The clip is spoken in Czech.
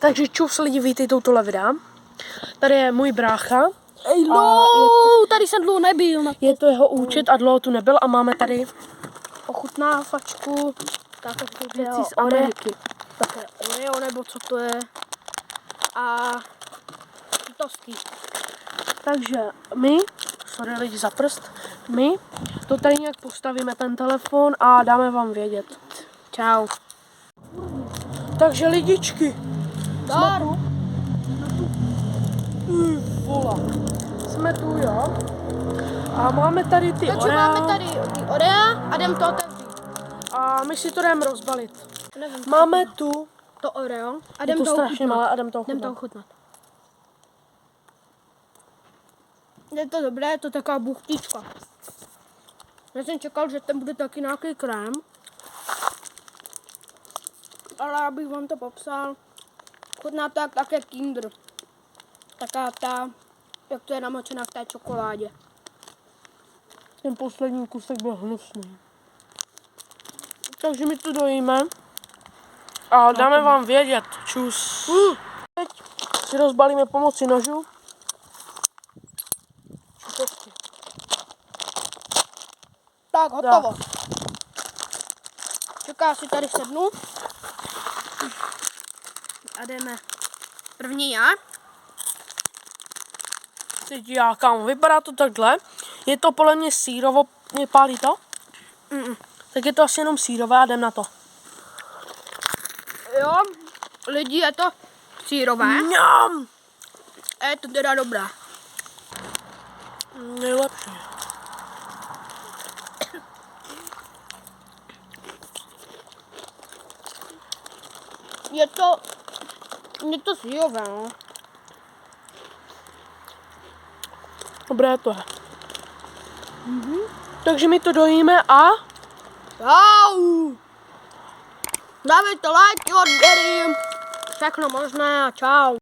Takže čus lidi, vítejte u tohle videa. Tady je můj brácha. Ej, no, tady jsem dlouho nebyl. Je to jeho účet a dlouho tu nebyl a máme tady Ochutnávačku. věci z Ameriky. Také Oreo, nebo co to je. A tosky. Takže my, sorry lidi za prst, my to tady nějak postavíme ten telefon a dáme vám vědět. Čau. Takže lidičky, Dar. vola. Jsme tu, jo? A máme tady ty Takže Orea máme tady Oreo a jdem to otevřít. a my si to jdeme rozbalit. Nevím, Máme tu, to Oreo a je jdem to to strašně ochutnat. malé a jdem to Jdem to ochutnat. ochutnat. Je to dobré, je to taková buchtička. Já jsem čekal, že tam bude taky nějaký krém. Ale abych vám to popsal, chutná to jak také Kinder. Taká ta, jak to je namočená v té čokoládě. Ten poslední kusek byl hnusný. Takže my to dojíme a dáme vám vědět. Čus. Teď si rozbalíme pomocí nožů. Čutečky. Tak, hotovo. Čeká, si tady sednu. A jdeme. První já. Teď já, kámo, vypadá to takhle. Je to podle mě sýrovo, mě pálí to? Tak je to asi jenom sýrové a jdem na to. Jo, lidi, je to sýrové. Mňam! A je to teda dobrá. Nejlepší. Je to sýrové, no. Dobré to je. Takže my to dojíme a Čau! Dávejte like, odběry, všechno možné a čau.